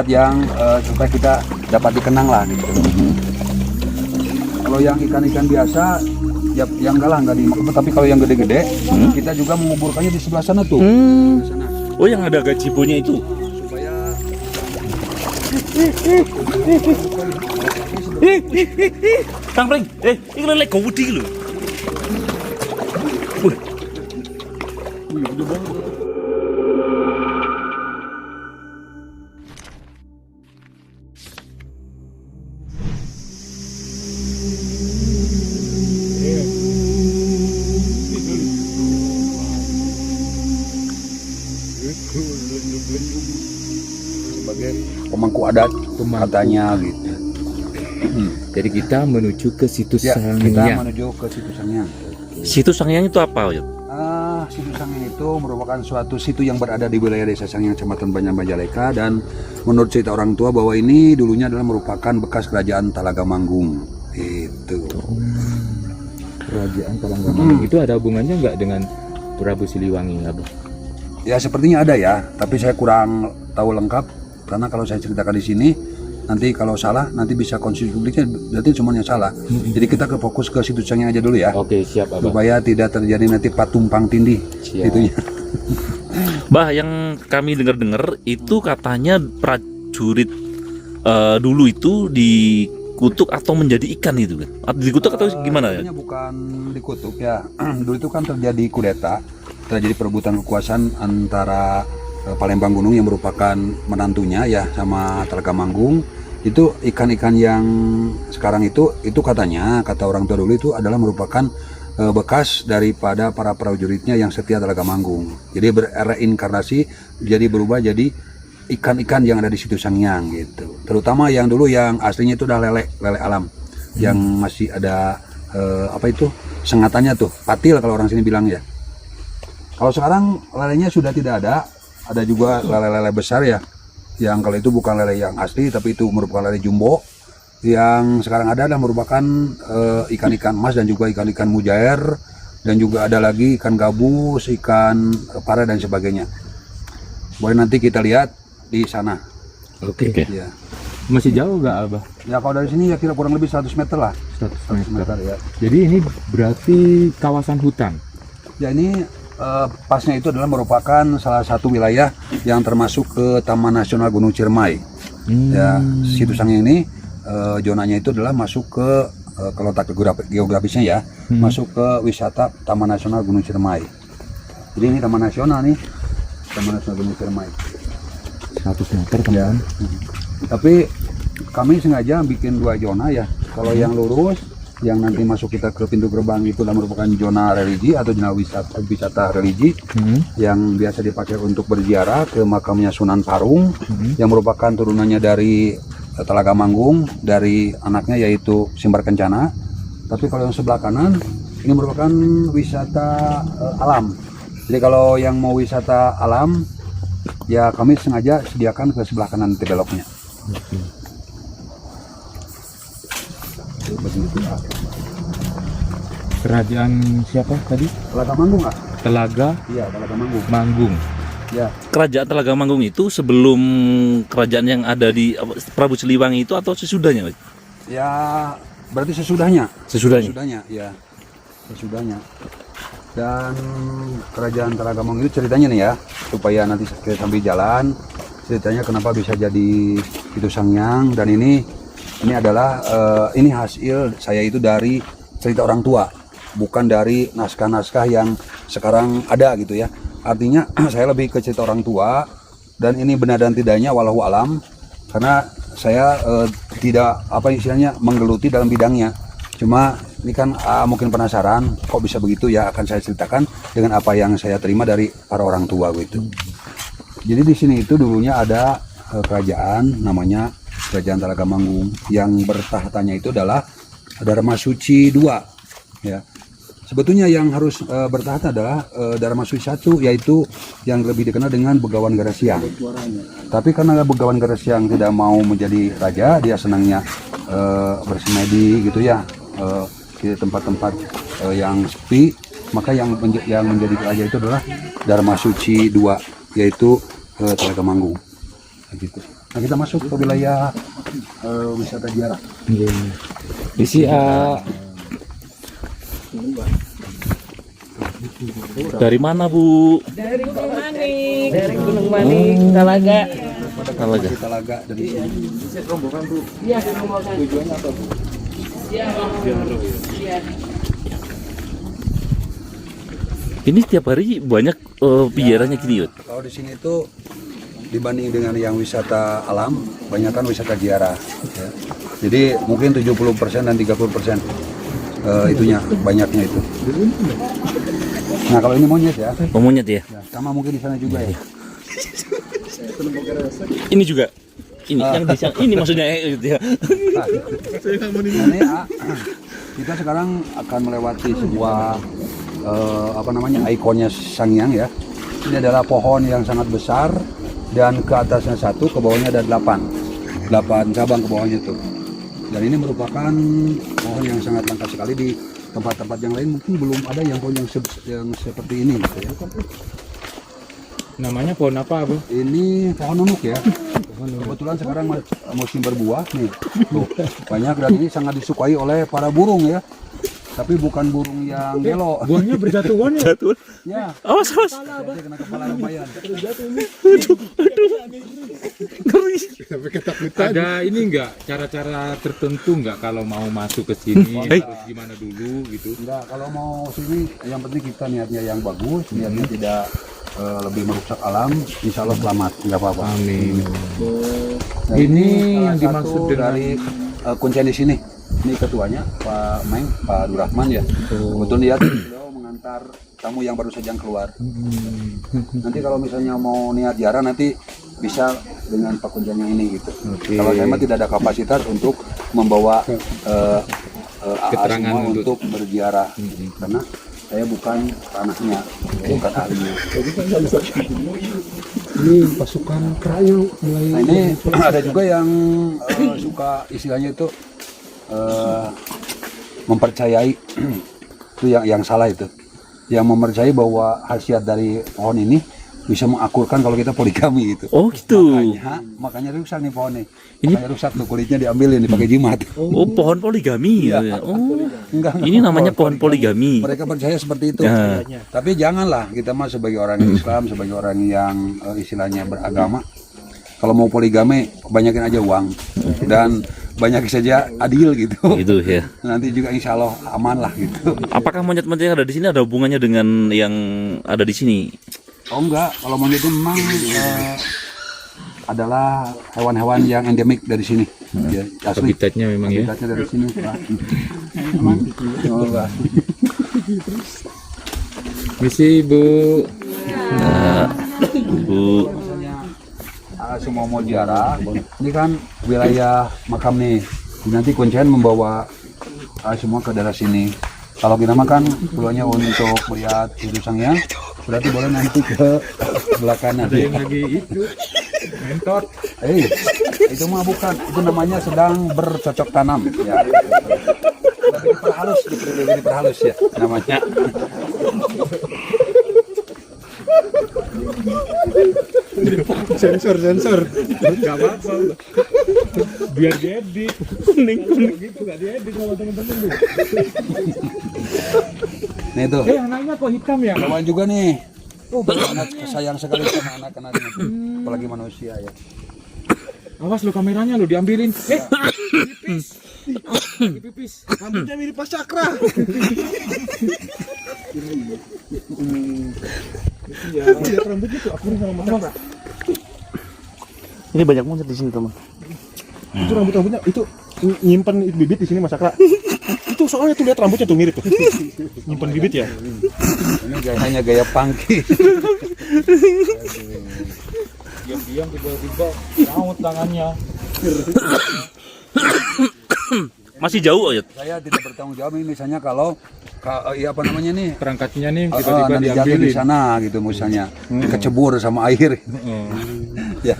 yang supaya kita dapat dikenang lah gitu. Kalau yang ikan-ikan biasa ya yang enggak dimakan, tapi kalau yang gede-gede kita juga menguburkannya di sebelah sana tuh. Di sana. Oh, yang ada gazebo-nya itu. Supaya Kang Pring, ini lele gawudi lho. sebagai pemangku adat katanya gitu. Jadi kita menuju ke situs Ya, kita Sangiang. menuju ke situ Sangiang. Situ Sangiang itu apa, Yud? Situ Sangiang itu merupakan suatu situ yang berada di wilayah Desa Sangiang, Kecamatan Banjar Majalengka, dan menurut cerita orang tua bahwa ini dulunya adalah merupakan bekas kerajaan Talaga Manggung. Itu. Kerajaan Talanggamang itu ada hubungannya nggak dengan Prabu Siliwangi, Abah? Ya sepertinya ada ya, tapi saya kurang tahu lengkap karena kalau saya ceritakan di sini nanti kalau salah nanti bisa konsumsi publiknya berarti semuanya salah. Jadi kita ke fokus ke situ Sangiang aja dulu ya. Oke, siap, Abah. Supaya tidak terjadi nanti patumpang tindih. Siap. Itunya. Bah, yang kami dengar-dengar itu katanya prajurit dulu itu dikutuk atau menjadi ikan itu kan? Atau dikutuk atau gimana ya? Sebenarnya bukan dikutuk ya. Dulu itu kan terjadi kudeta, terjadi perebutan kekuasaan antara Palembang Gunung yang merupakan menantunya ya sama Talaga Manggung. Itu ikan-ikan yang sekarang itu katanya kata orang tua dulu itu adalah merupakan bekas daripada para prajuritnya yang setia Talaga Manggung. Jadi bereinkarnasi, jadi berubah jadi ikan-ikan yang ada di situ Sangiang gitu. Terutama yang dulu yang aslinya itu udah lele alam, yang masih ada apa itu sengatannya tuh, patil kalau orang sini bilang ya. Kalau sekarang lelenya sudah tidak ada juga lele-lele besar ya. Yang kalau itu bukan lele yang asli, tapi itu merupakan lele jumbo. Yang sekarang ada adalah merupakan ikan-ikan emas dan juga ikan-ikan mujair, dan juga ada lagi ikan gabus, ikan pare dan sebagainya. Boleh nanti kita lihat di sana. Oke. Ya. Masih jauh nggak, Abah? Ya kalau dari sini ya kira kurang lebih 100 meter lah. 100 meter. Ya. Jadi ini berarti kawasan hutan. Ya ini pasnya itu adalah merupakan salah satu wilayah yang termasuk ke Taman Nasional Gunung Ciremai. Ya, situ Sangiang ini zonanya itu adalah masuk ke kalau letak geografisnya ya, masuk ke wisata Taman Nasional Gunung Ciremai. Jadi ini Taman Nasional nih, Taman Nasional Gunung Ciremai. 100 meter teman. Tapi kami sengaja bikin 2 zona ya. Kalau yang lurus, yang nanti masuk kita ke pintu gerbang itu adalah merupakan zona religi atau zona wisata religi yang biasa dipakai untuk berziarah ke makamnya Sunan Parung yang merupakan turunannya dari Talaga Manggung, dari anaknya yaitu Simbar Kencana. Tapi kalau yang sebelah kanan ini merupakan wisata alam. Jadi kalau yang mau wisata alam ya kami sengaja sediakan ke sebelah kanan nanti beloknya. Kerajaan siapa tadi? Talaga Manggung nggak? Telaga Iya, Talaga Manggung. Manggung. Ya, Kerajaan Talaga Manggung itu sebelum kerajaan yang ada di Prabu Siliwangi itu atau sesudahnya? ya berarti sesudahnya. Sesudahnya. Sesudahnya, ya. Sesudahnya. Dan kerajaan Talaga Manggung itu ceritanya nih ya, supaya nanti kita sambil jalan, ceritanya kenapa bisa jadi itu Sangiang, dan ini adalah ini hasil saya itu dari cerita orang tua, bukan dari naskah-naskah yang sekarang ada gitu ya. Artinya saya lebih ke cerita orang tua, dan ini benar dan tidaknya walau alam, karena saya tidak apa istilahnya menggeluti dalam bidangnya. Cuma ini kan mungkin penasaran kok bisa begitu ya, akan saya ceritakan dengan apa yang saya terima dari para orang tua gitu. Jadi di sini itu dulunya ada kerajaan namanya Kerajaan Talaga Manggung, yang bertahtanya itu adalah Dharma Suci II ya. Sebetulnya yang harus bertahta adalah Dharma Suci I, yaitu yang lebih dikenal dengan Begawan Garasiang. Tapi karena Begawan Garasiang tidak mau menjadi raja, dia senangnya bersemedi gitu ya, di tempat-tempat yang sepi, maka yang menjadi raja itu adalah Dharma Suci II, yaitu Talaga Manggung gitu. Nah, kita masuk ke wilayah wisata ziarah. Isi Dari mana Bu? Dari Gunung Manik. Dari Gunung Manik, Talaga. Talaga. Talaga dari sini. Iya, rombongan. Tujuannya apa, Bu? Iya. Iya. Ini setiap hari banyak piarannya gini, Yud. Kalau di sini itu dibanding dengan yang wisata alam, banyakkan wisata ziarah. Ya. Jadi mungkin 70% dan 30% itunya banyaknya itu. Nah kalau ini monyet ya, Oh, monyet ya. ya sama mungkin di sana juga ya. Ini juga. Ini yang di sana. Ini maksudnya gitu ya. Nah, ini kita sekarang akan melewati sebuah ikonnya Sangyang ya. Ini adalah pohon yang sangat besar dan ke atasnya 1, ke bawahnya ada 8 cabang ke bawahnya itu. Dan ini merupakan pohon yang sangat langka sekali di tempat-tempat yang lain, mungkin belum ada yang pohon yang seperti ini gitu ya. namanya pohon apa, Bu? Ini pohon nunuk ya. Kebetulan sekarang musim berbuah nih. Tuh, banyak dan ini sangat disukai oleh para burung ya. Tapi bukan burung yang gelo. Buahnya berjatuhan ya? Jatuh. Ya, Awas, awas. nanti kena kepala lumayan. Ada ini enggak cara-cara tertentu enggak kalau mau masuk ke sini harus gimana dulu gitu? Enggak, kalau mau sini yang penting kita niatnya yang bagus, niatnya tidak lebih merusak alam, insya Allah selamat, nggak apa-apa. Amin. Nah, Ini salah yang satu dimaksud dengan- dari kuncian di sini. Ini ketuanya Pak Meng, Pak Durrahman ya. Kebetulan dia beliau mengantar tamu yang baru saja keluar. Nanti kalau misalnya mau niat ziarah nanti bisa dengan Pak Kuncian yang ini gitu. Oke. Kalau saya mah tidak ada kapasitas untuk membawa Keterangan semua untuk- untuk berziarah karena saya bukan ranahnya, bukan ahlinya. Ini pasukan Krayo mulai. Nah ini ada juga yang suka istilahnya itu mempercayai itu yang salah itu, yang mempercayai bahwa khasiat dari pohon ini bisa mengakurkan kalau kita poligami gitu. Oh, gitu. Makanya rusak nih pohon nih. Ini- Makanya rusak tuh kulitnya diambilin dipakai jimat. Oh, pohon poligami. Iya. Oh. Enggak, Ini namanya pohon poligami. mereka percaya seperti itu. Ya. Tapi janganlah kita mah sebagai orang Islam, sebagai orang yang istilahnya beragama, kalau mau poligami banyakin aja uang dan banyak saja adil gitu. Gitu ya. Nanti juga insya Allah aman lah gitu. Apakah monyet-monyet yang ada di sini ada hubungannya dengan yang ada di sini? Oh enggak, kalau monyet itu memang adalah hewan-hewan yang endemik dari sini. Ya, asli. Habitatnya memang ya. Habitatnya dari sini. Pak. Oh, enggak. Misi Bu. Bu. Semua mau ziarah, ini kan wilayah makam nih. Nanti kuncian membawa semua ke daerah sini. Kalau kita makan keluarnya untuk melihat Ibu Sangyang, berarti boleh nanti ke sebelah kanan. Ada yang lagi itu mentor. Itu mah bukan, itu namanya sedang bercocok tanam. Ya. Tapi diperhalus, diperhalus ya namanya. Sensor. Enggak apa-apa. Biar diedit. Kuning. Gitu enggak diedit sama teman-teman Bu. Nih tuh, Anaknya kok hitam ya? kawan juga nih. Sangat sayang sekali sama anak-anak ini. Apalagi manusia ya. Awas lu kameranya lu diambilin. Pipis. Lagi pipis. Rambutnya mirip Pas Cakra. Lihat rambutnya tuh akurat sama Mas Cakra. Ini banyak monyet di sini, teman. Itu rambutnya itu nyimpen bibit di sini Mas Cakra. Itu soalnya tuh lihat rambutnya tuh mirip tuh. Nyimpen bibit ya. Ini gayanya gaya punky. Diam-diam tiba-tiba nyaut tangannya. Masih jauh aja. Saya tidak bertanggung jawab ini misalnya kalau apa namanya nih Perangkatnya nih tiba-tiba nanti jatuh diambilin. di sana gitu misalnya kecebur sama air ya.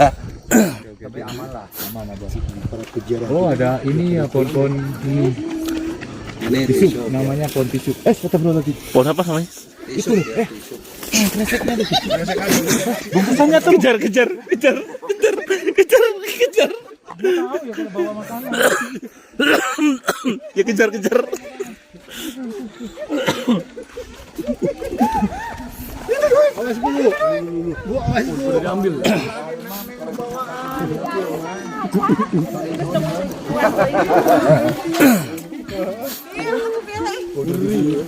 Tapi aman lah. Aman ada. Para peziarah. Oh, ada ini ya pohon-pohon ini. Ini Tisu namanya pohon tisu. Astagfirullahaladzim. Pohon apa namanya? itu Kreseknya tuh. Bungkusannya tuh Kejar. Ya kejar-kejar.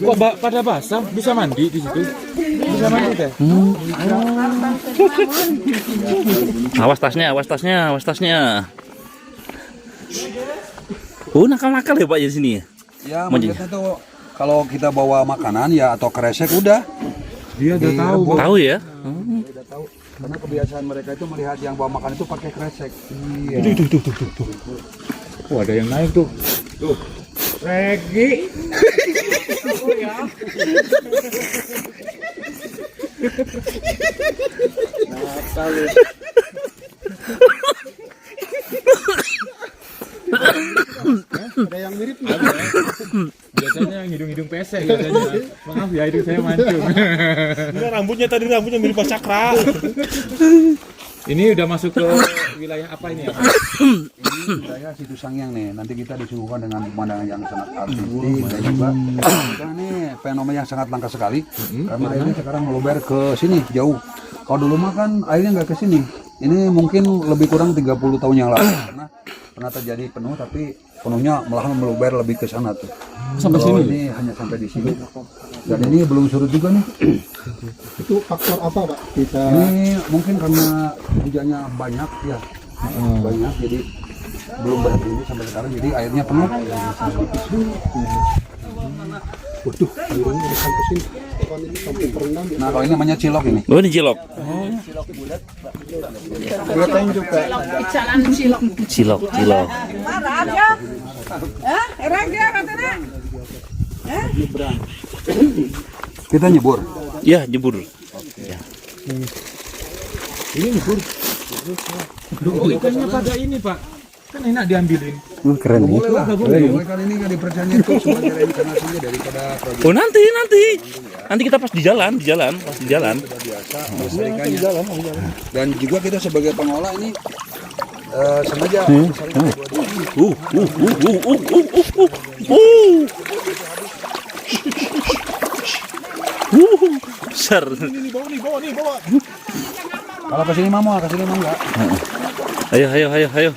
Kok pada basah? Bisa mandi di situ? Bisa mandi teh? Awas tasnya, awas tasnya, awas tasnya. Oh, nakal-nakal ya Pak ya di sini ya? Ya, maksudnya tuh kalau kita bawa makanan ya atau kresek udah. Dia udah tahu. Tahu ya? Udah tahu. Karena kebiasaan mereka itu melihat yang bawa makan itu pakai kresek. Iya. Tuh. Oh, ada yang naik tuh. Tuh. Regi. Ada yang mirip nggak? Biasanya yang hidung-hidung pesek biasanya. Maaf ya, hidung saya mancung. Ini rambutnya mirip Pak Cakra. Ini udah masuk ke wilayah apa ini ya? Ini wilayah Situ Sangiang nih. Nanti kita disuguhkan dengan pemandangan yang sangat artistik dan juga kita nih fenomena yang sangat langka sekali karena airnya sekarang meluber ke sini jauh. Kalau dulu mah kan airnya nggak ke sini. Ini mungkin lebih kurang 30 tahun yang lalu karena pernah terjadi penuh tapi penuhnya malahan meluber lebih ke sana tuh. Sampai Kalau sini? ini hanya sampai di sini. Dan ini belum surut juga nih. Itu faktor apa Pak? Kita Ini mungkin karena hujannya banyak ya. Banyak jadi belum berhenti ini sampai sekarang jadi airnya penuh. waduh, airnya udah sampai sini. Kan ini sampai terendam. Nah kalau ini namanya cilok ini. Oh, ini cilok. Kelihatan juga. Cilok, cilok. Kita nyebur. Ya, jebur. Oh, ikannya pada ini Pak. Kan enak diambilin. Keren nih. Boleh lah. Boleh kan ini kan dipercaya itu sebagai reinkarnasinya daripada produk Oh, nanti. Nanti kita pas di jalan, pas di jalan. biasa melestarikannya. Dan juga kita sebagai pengolah ini sengaja misalnya Besar. Ini bawa. kalau ke sini mah mau, ke sini mah enggak. Ayo.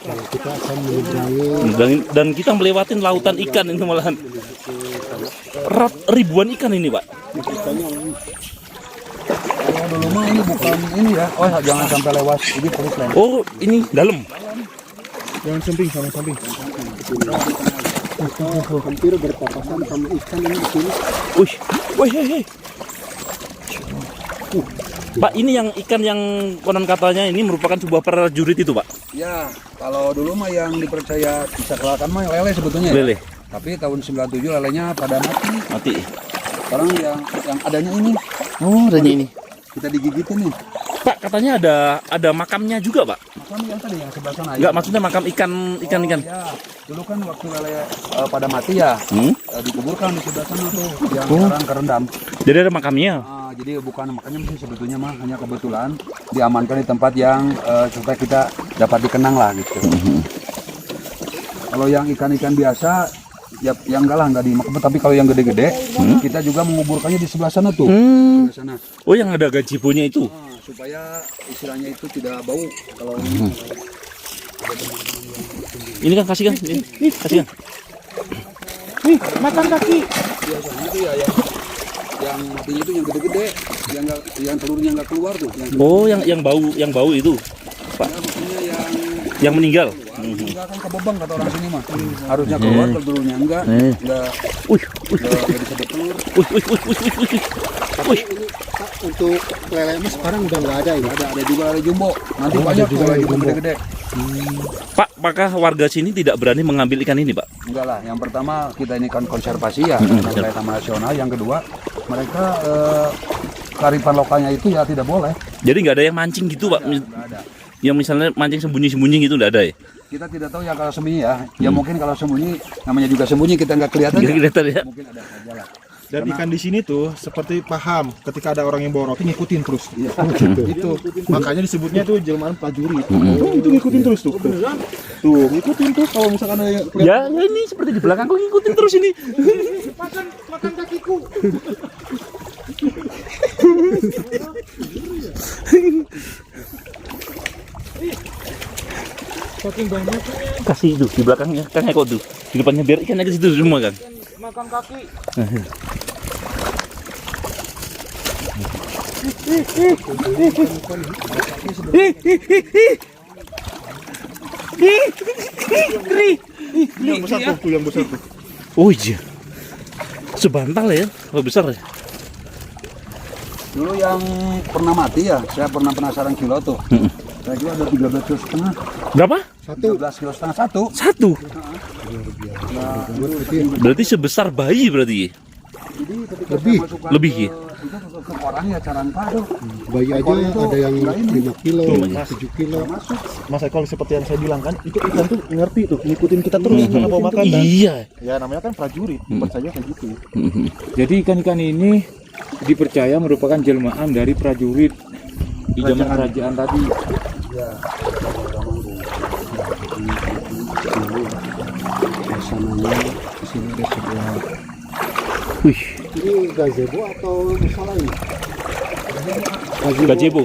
Kita akan menyeberangi Dan kita melewatin lautan ikan itu malahan. Ribuan ikan ini, Pak. Kalau dulu mah ini bukan ini ya. Oh, jangan sampai lewat ini polis lain. Oh, ini dalam. jangan samping sama samping. Hampir berpapasan sama ikan ini di sini. Wih, hei. Pak, ini yang ikan yang konon katanya ini merupakan sebuah prajurit itu, Pak. Ya, kalau dulu mah yang dipercaya bisa kelihatan mah lele sebetulnya. Ya. Lele. Tapi tahun 97 lelenya pada mati. Sekarang yang adanya ini Oh, adanya ini. kita digigitin nih. Pak, katanya ada makamnya juga, Pak. Makam yang tadi yang sebelah sana. Enggak, maksudnya makam ikan. Ya, dulu kan waktu lele pada mati ya dikuburkan di sebelah sana tuh yang sekarang kerendam. Jadi ada makamnya. Jadi bukan makanya sih sebetulnya mah hanya kebetulan diamankan di tempat yang supaya kita dapat dikenang lah gitu. Kalau yang ikan-ikan biasa ya yang enggak dimakan, tapi kalau yang gede-gede kita juga menguburkannya di sebelah sana tuh. Sebelah sana. Oh, yang ada gajibonya itu. Supaya istilahnya itu tidak bau kalau Ini kan kasih kan? Ini kasih kan? Nih, makan kaki. biasanya itu ya yang matinya itu yang gede-gede, yang telurnya nggak keluar tuh. Oh, yang bau itu, Pak. Ya, maksudnya Yang meninggal. nggak akan kebebang kata orang sini mah. Harusnya keluar, kalau telurnya enggak bisa bertelur. Wih. Ini Pak, untuk lele mas sekarang udah nggak ada ini. Ada juga lele jumbo. Nanti banyak juga lele jumbo gede-gede. Pak, apakah warga sini tidak berani mengambil ikan ini, Pak? Enggak lah. Yang pertama kita ini kan konservasi ya, wilayah taman nasional. Yang kedua mereka kearifan lokalnya itu ya tidak boleh. Jadi nggak ada yang mancing gitu, Pak? Nggak ada. Yang misalnya mancing sembunyi-sembunyi gitu nggak ada ya? Kita tidak tahu ya kalau sembunyi ya. Ya mungkin kalau sembunyi namanya juga sembunyi kita nggak kelihatan. Nggak kelihatan ya? Mungkin ada saja lah. Dan ikan di sini tuh seperti paham ketika ada orang yang bawa roti ngikutin terus. Iya. Itu makanya disebutnya tuh jelmaan prajurit. Itu ngikutin terus tuh. Tuh ngikutin tuh kalau misalkan ada yang Ya, ya ini seperti di belakangku ngikutin terus ini. makan kakiku. Saking banyaknya Kasih itu di belakangnya, Kang Eko tuh. Di depannya biar ikannya ke situ semua kan. makan kaki. Yang besar tuh, yang besar tuh. Oh iya. Sebantal ya, kalau besar ya. Dulu yang pernah mati ya, saya pernah penasaran kilo tuh. Saya kira ada 13 kilo setengah. Berapa? 13 kilo setengah satu. Satu. Berarti sebesar bayi berarti. Jadi ketika Lebih. saya masukkan Lebih, ke, ya? itu ke orang ya carangka tuh. Bayi aja Ekor itu ada yang nggak ini. 5 kilo, Iya. 7 kilo. Masuk. Mas Eko seperti yang saya bilang kan, itu ikan tuh ngerti tuh, ngikutin kita terus karena mau makan kan. Iya. Ya namanya kan prajurit, percaya kayak gitu. Jadi ikan-ikan ini dipercaya merupakan jelmaan dari prajurit di zaman kerajaan tadi. Ya. Suasananya di sini ada sebuah. Wih, Ini gazebo atau salah ini? gazebo.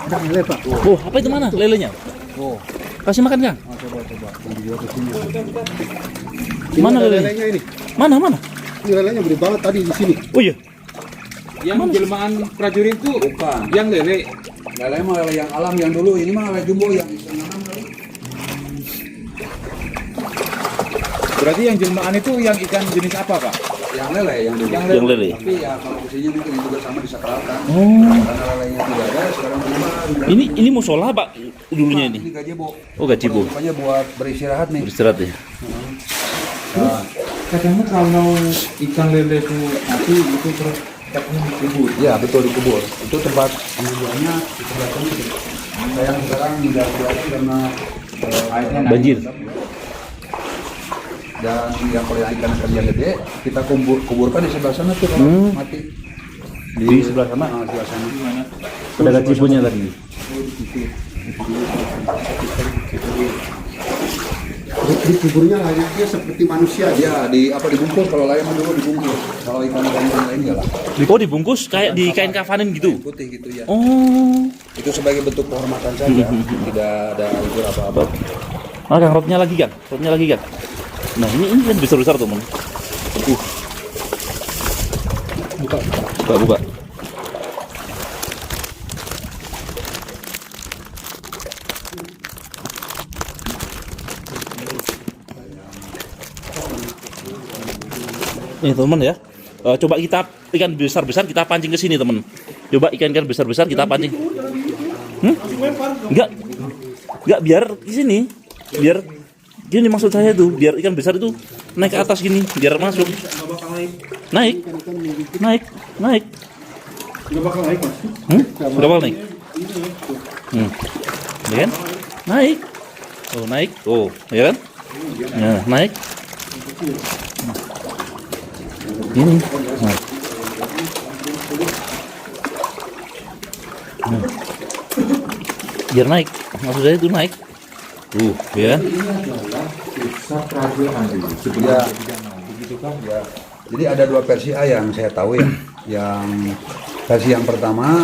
Ada lele Pak. Oh, apa itu mana lelenya? Oh, Kasih makan Kang. coba. Yang dibawa ke sini. Ini Mana ada lelenya? lelenya ini? Mana mana? Ini lelenya gede banget tadi di sini. Oh iya. Yang jelmaan prajurit itu Bukan. yang lele. Lele mah lele yang alam yang dulu, ini mah lele jumbo yang setengah kali. Berarti yang jelmaan itu yang ikan jenis apa, Pak? Yang lele yang dulu. Yang lele. Tapi ya kalau kesini mungkin itu juga sama disakralkan. Oh. Karena lelenya tidak ada, sekarang berubah. Ini musola Pak dulunya Ini ini. gazebo. Oh, gazebo. Rupanya buat beristirahat nih. Beristirahat ya. Nah, Katanya kalau ikan lele itu mati itu terus ikannya dikubur. ya betul dikubur. Itu tempat penguburannya di sebelah sini. Sayang sekarang tidak ada karena airnya naik. Banjir. Dan yang kalau yang ikan yang gede kita kuburkan di sebelah sana tuh kalau mati. Di sebelah sana? Di sebelah sana. Ada gazebo-nya tadi. Di kuburnya layaknya seperti manusia. Ya di apa dibungkus kalau lain mah dulu dibungkus. Kalau ikan-ikan yang lain enggak lah. Oh, dibungkus kayak di kain kafanin gitu. Putih gitu ya. Oh. Itu sebagai bentuk penghormatan saja. Tidak ada unsur apa-apa. Ah, Kang, rotnya lagi Kang. Rotnya lagi Kang. Nah, ini kan besar-besar tuh, teman. Buka. Nih teman ya, coba kita ikan besar-besar kita pancing ke sini teman. Coba ikan-ikan besar-besar kita pancing. Enggak biar di sini, biar gini maksud saya tuh, biar ikan besar itu naik ke atas gini, biar masuk. Naik. Nggak bakal naik Mas. Berapa naik? Ya kan? Naik. Oh naik. Oh, ya kan? Ya, naik. Ini. Nah. Biar naik. Maksud saya itu naik. Ya kan? Ya, begitu kan ya. Jadi ada dua versi A yang saya tahu ya. Yang versi yang pertama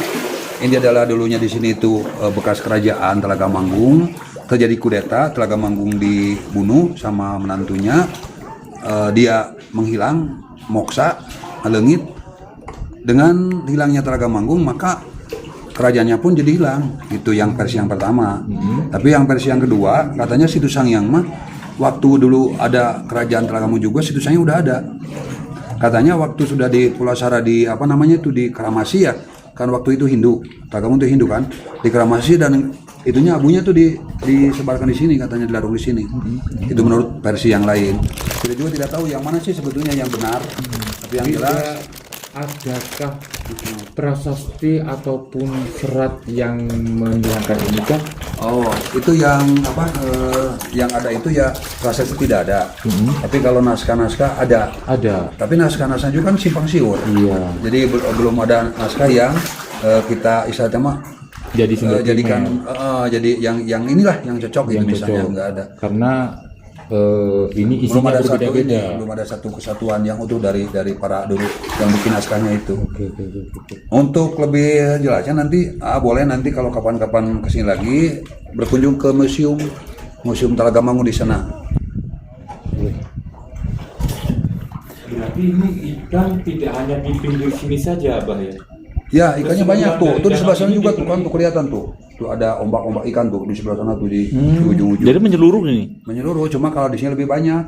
ini adalah dulunya di sini itu bekas kerajaan Telaga Manggung. Terjadi kudeta, Telaga Manggung dibunuh sama menantunya. Dia menghilang, moksa, lengit. Dengan hilangnya Telaga Manggung maka kerajaannya pun jadi hilang. Itu yang versi yang pertama. Tapi yang versi yang kedua katanya Situ Sangyang mah waktu dulu ada kerajaan Telaga Manggung juga Situ Sangyang udah ada. Katanya waktu sudah di Pulau Sara di apa namanya itu di Karamasi ya, kan waktu itu Hindu, Telaga Manggung itu Hindu kan, di Karamasi dan itunya abunya tuh disebarkan di sini katanya dilarung di sini. Itu menurut versi yang lain. Kita juga tidak tahu yang mana sih sebetulnya yang benar. Tapi yang jelas Adakah prasasti ataupun serat yang menghilangkan ini kan Oh, itu yang apa? Yang ada itu ya prasasti tidak ada. Tapi kalau naskah-naskah ada. Ada. Tapi naskah-naskah juga kan simpang siur. Iya. Jadi belum ada naskah yang kita istilahnya mah Jadi sumber jadikan primer. jadi yang inilah yang cocok gitu Yang misalnya cocok. nggak ada. Karena ini Belum isinya ada satu ini, berbeda-beda. belum ada satu kesatuan yang utuh dari para dulu yang bikin naskahnya itu. Oke. Untuk lebih jelasnya nanti boleh nanti kalau kapan-kapan kesini lagi berkunjung ke museum Talaga Manggung di sana. Berarti ini ikan tidak hanya di pinggir sini saja, Abah ya? Ya, ikannya banyak tuh. Tuh di sebelah sana Ini juga di- tuh kan tuh kelihatan tuh. Tuh ada ombak-ombak ikan tuh di sebelah sana tuh di ujung-ujung. Jadi menyeluruh ini. Menyeluruh, cuma kalau di sini lebih banyak.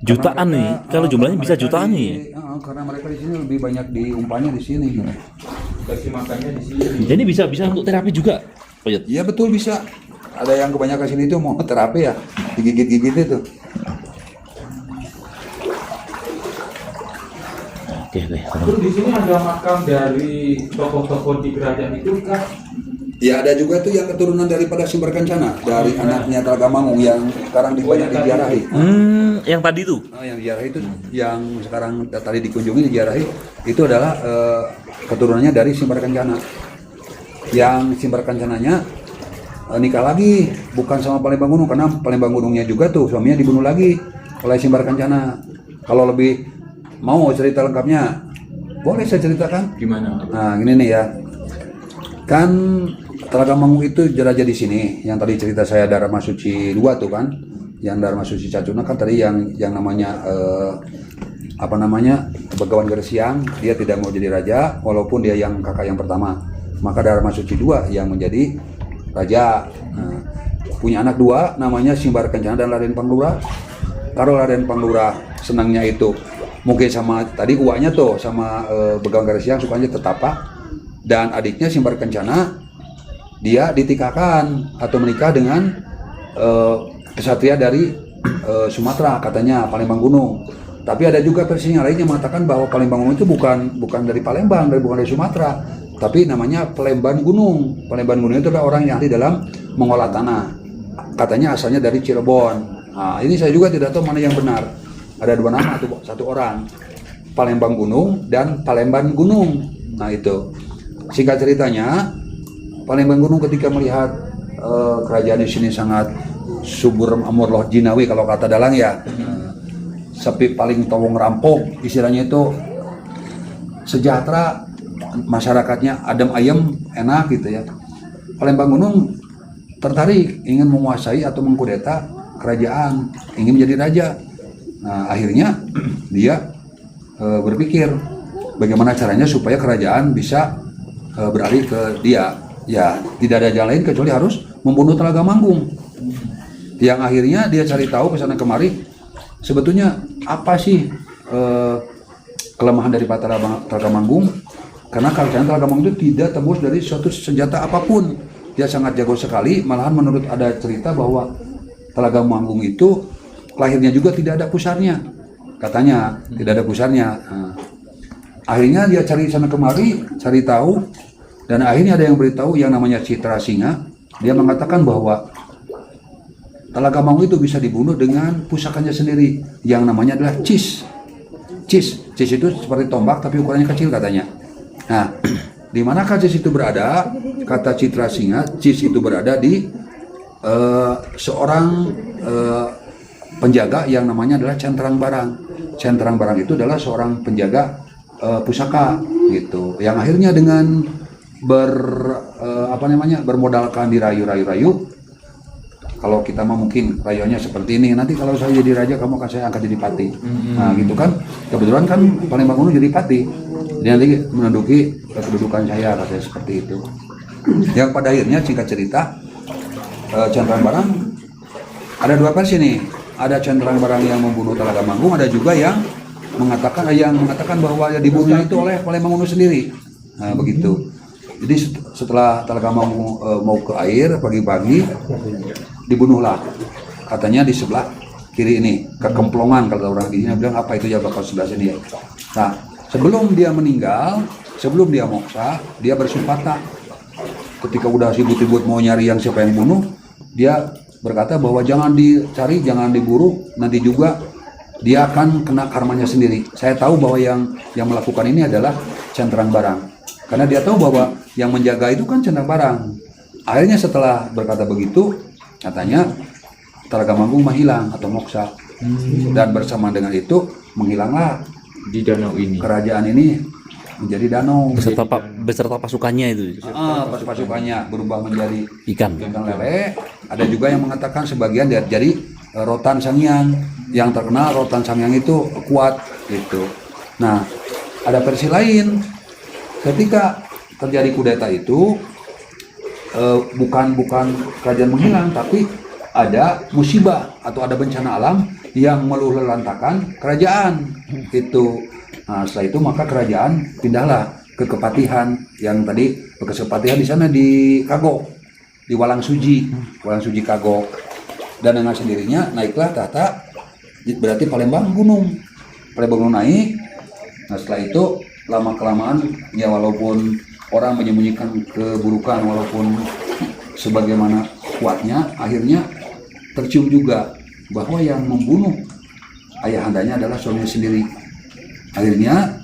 Jutaan Karena nih. Kalau jumlahnya bisa mereka jutaan nih. karena mereka di sini lebih banyak diumpanya di sini. Kasih makannya di sini. Jadi bisa untuk terapi juga. Pak Yud? Iya betul bisa. Ada yang kebanyakan sini tuh mau terapi ya, digigit-gigit itu. Oke. Terus di sini ada makam dari tokoh-tokoh di kerajaan itu kan? Ya ada juga tuh yang keturunan daripada Simbar Kencana dari anaknya Talaga Manggung yang sekarang banyak diziarahi. Yang tadi tuh. Yang diziarahi itu yang sekarang tadi dikunjungi diziarahi itu adalah keturunannya dari Simbar Kencana. Yang Simbar Kencananya nikah lagi bukan sama Palembang Gunung karena Palembang Gunungnya juga tuh suaminya dibunuh lagi oleh Simbar Kencana. Kalau lebih mau cerita lengkapnya boleh saya ceritakan. Gimana? Nah gini nih ya, kan Talaga Manggung itu jeraja di sini. Yang tadi cerita saya Dharma Suci 2 tuh kan, yang Dharma Suci Cacuna kan tadi yang namanya Begawan Gersiang, dia tidak mau jadi raja walaupun dia yang kakak yang pertama. Maka Dharma Suci 2 yang menjadi raja. Nah, punya anak 2 namanya Simbar Kencana dan Raden Panglura. Kalau Raden Panglura senangnya itu mungkin sama tadi uaknya tuh sama Begawan Gersiang sukanya tetapa. Dan adiknya Simbar Kencana dia ditikahkan atau menikah dengan kesatria dari Sumatera katanya Palembang Gunung. Tapi ada juga versi yang lain yang mengatakan bahwa Palembang Gunung itu bukan dari Palembang, bukan dari Sumatera, tapi namanya Palembang Gunung. Palembang Gunung itu adalah orang yang ahli dalam mengolah tanah. Katanya asalnya dari Cirebon. Nah, ini saya juga tidak tahu mana yang benar. Ada 2 nama tuh, satu orang Palembang Gunung dan Palembang Gunung. Nah itu. Singkat ceritanya, Palembang Gunung ketika melihat kerajaan di sini sangat subur amur jinawi kalau kata dalang ya, sepi paling tawong rampok, istilahnya itu sejahtera, masyarakatnya adem ayem, enak gitu ya. Palembang Gunung tertarik ingin menguasai atau mengkudeta kerajaan, ingin menjadi raja. Nah akhirnya dia berpikir bagaimana caranya supaya kerajaan bisa beralih ke dia. Ya tidak ada jalan lain kecuali harus membunuh Talaga Manggung. Yang akhirnya dia cari tahu kesana kemari sebetulnya apa sih kelemahan dari Talaga Manggung, karena kerajaan Talaga Manggung itu tidak tembus dari suatu senjata apapun. Dia sangat jago sekali, malahan menurut ada cerita bahwa Talaga Manggung itu lahirnya juga tidak ada pusarnya, katanya tidak ada pusarnya. Nah, akhirnya dia cari sana kemari, cari tahu, dan akhirnya ada yang beritahu yang namanya Citra Singa. Dia mengatakan bahwa Talaga Manggung itu bisa dibunuh dengan pusakanya sendiri, yang namanya adalah cis. Cis itu seperti tombak tapi ukurannya kecil katanya. Nah, di manakah cis itu berada? Kata Citra Singa, cis itu berada di seorang penjaga yang namanya adalah Centrang Barang. Centrang Barang itu adalah seorang penjaga pusaka gitu, yang akhirnya dengan bermodalkan dirayu-rayu. Kalau kita mah mungkin rayuannya seperti ini, nanti kalau saya jadi raja kamu akan saya angkat jadi pati. Nah gitu kan, kebetulan kan Palembang Gunung jadi pati, dia nanti menduduki kedudukan saya, katanya seperti itu. Yang pada akhirnya singkat cerita, Centrang Barang ada 2 versi nih. Ada Centrang Barang yang membunuh Talaga Manggung, ada juga yang mengatakan bahwa dibunuh itu oleh Palembang Gunung sendiri. Nah begitu. Jadi setelah Talaga Manggung mau ke air pagi-pagi, dibunuhlah. Katanya di sebelah kiri ini, kekemplongan kalau orang di sini bilang apa itu ya bakal sebelah sini ya. Nah sebelum dia meninggal, sebelum dia moksa, dia bersumpah. Ketika udah sibuk-sibuk mau nyari yang siapa yang bunuh, dia berkata bahwa jangan dicari, jangan diburu, nanti juga dia akan kena karmanya sendiri. Saya tahu bahwa yang melakukan ini adalah Candrang Barang, karena dia tahu bahwa yang menjaga itu kan Candrang Barang. Akhirnya setelah berkata begitu, katanya Talaga Manggung menghilang atau moksa, dan bersama dengan itu menghilanglah Di danau ini. kerajaan ini menjadi danau. Beserta pasukannya itu. Pasukannya berubah menjadi Ikan. ikan lele. Ada juga yang mengatakan sebagian jadi rotan Sanghyang. Yang terkenal rotan Sanghyang itu kuat gitu. Nah, ada versi lain. Ketika terjadi kudeta itu bukan kerajaan menghilang, tapi ada musibah atau ada bencana alam yang meluluhlantakan kerajaan itu. Nah, setelah itu maka kerajaan pindahlah ke Kepatihan, yang tadi Kepatihan di sana di Kagok, di Walang Suji Kagok, dan dengan sendirinya naiklah tahta, berarti Palembang Gunung naik. Nah, setelah itu lama kelamaan ya, walaupun orang menyembunyikan keburukan, walaupun sebagaimana kuatnya, akhirnya tercium juga bahwa yang membunuh ayahandanya adalah suaminya sendiri. Akhirnya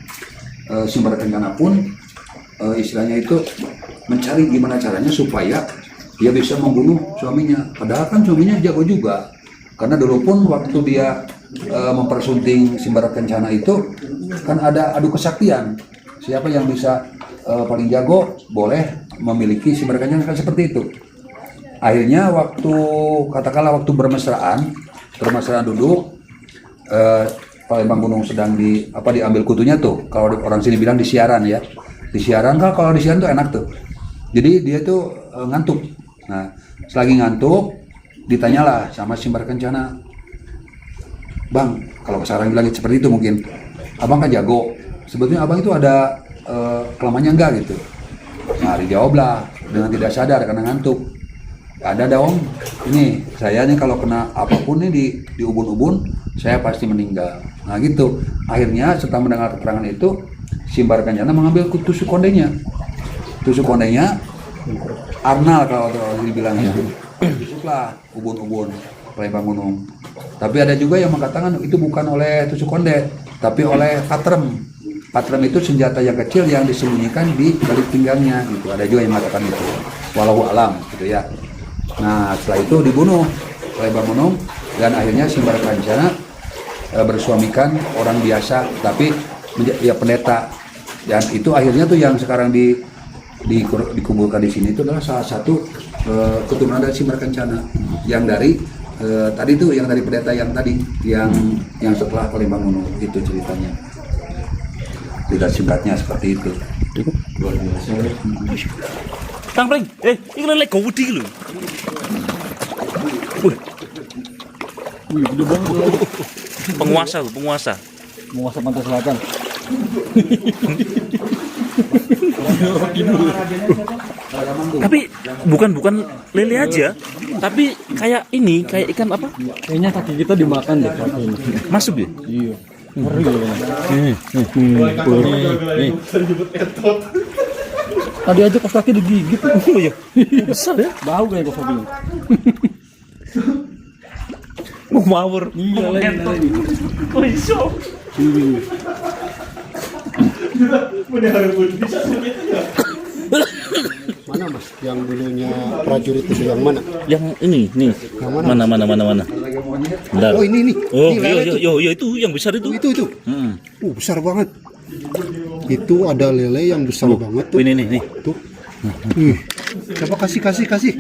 Sumber Kencana pun istilahnya itu mencari gimana caranya supaya dia bisa membunuh suaminya. Padahal kan suaminya jago juga, karena dulu pun waktu dia mempersunting Sumber Kencana itu kan ada adu kesaktian. Siapa yang bisa paling jago boleh memiliki Sumber Kencana, kan seperti itu. Akhirnya waktu bermesraan duduk, Palembang Gunung sedang diambil kutunya tuh. Kalau orang sini bilang disiaran ya. Disiaran, kalau disiaran tuh enak tuh. Jadi dia tuh ngantuk. Nah, selagi ngantuk ditanyalah sama Sumber Kencana, "Bang, kalau sekarang bilang seperti itu mungkin abang kan jago. Sebetulnya abang itu ada kelamannya enggak gitu?" Nah, dijawablah dengan tidak sadar karena ngantuk, "Ada dong, ini saya nih kalau kena apapun nih di ubun-ubun, saya pasti meninggal." Nah gitu. Akhirnya setelah mendengar keterangan itu, Sumber Kencana mengambil tusuk kondenya. Tusuk kondenya Arnal kalau dibilangnya. Tusuklah ubun-ubun Palembang Gunung. Tapi ada juga yang mengatakan itu bukan oleh tusuk konde, tapi oleh patrem. Patrem itu senjata yang kecil yang disembunyikan di balik pinggangnya gitu. Ada juga yang mengatakan itu. Wallahu alam gitu ya. Nah, setelah itu dibunuh Palembang Gunung, dan akhirnya Sumber Kencana bersuamikan orang biasa, tapi ya pendeta. Dan itu akhirnya tuh yang sekarang dikumpulkan di sini itu adalah salah satu keturunan dari Sumber Kencana, yang dari tadi tuh, yang dari pendeta yang tadi, yang setelah Palembang Gunung itu ceritanya. Tidak singkatnya seperti itu. Luar biasa. Kang Pring, ini lele gawedi lho. Penguasa Pantai Selatan. Tapi bukan lele aja, tapi kayak ikan apa? Kayaknya kaki kita dimakan deh kaki ini. Masuk ya? Iya. Ngeri loh. Tadi aja kos kaki digigit. Oh iya. Besar ya? Bau kayak kos kaki. Mau mawur. Iya lagi. Oh iso. Mana Mas? Yang dulunya prajurit itu yang mana? Yang ini nih. Yang mana? Mana. Bentar. Oh ini. Oh, Ini lele tuh. yo itu yang besar itu. Itu. Besar banget. Itu ada lele yang besar banget tuh. Ini. Tuh. Coba kasih. Kasih.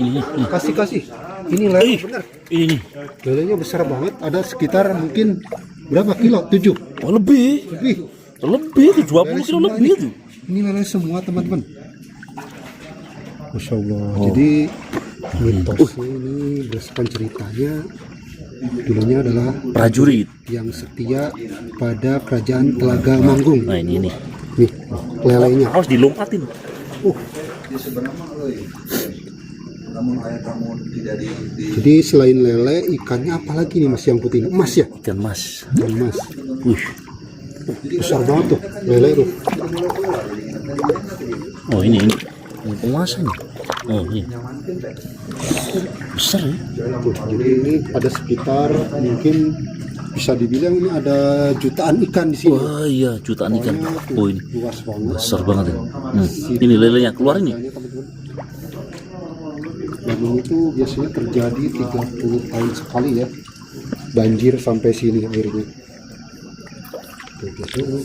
Ini lele benar. Ini. Lelenya besar banget. Ada sekitar mungkin berapa kilo? 7. Oh, lebih. Lebih itu 20 kilo semua lebih ini. itu. Ini lele semua teman-teman. Masya Allah. Jadi mitosnya ini berdasarkan ceritanya, dulunya adalah Prajurit. yang setia pada kerajaan Talaga Manggung. Nah, ini. Nih lelenya. Harus dilompatin. Jadi selain lele, ikannya apa lagi nih Mas yang putih ini? Emas ya? Ikan mas. Emas. Besar banget tuh lele tuh. Oh ini penguasa nih. Oh iya. Besar ya. Tuh, jadi ini ada sekitar mungkin bisa dibilang ini ada jutaan ikan di sini. Wah iya, jutaan ikan. Oh ini Luas banget. besar banget ya. Ini lelenya keluar ini. Tanya, teman-teman. Dan ini tuh biasanya terjadi 30 tahun sekali ya. Banjir sampai sini airnya. Tuh, biasanya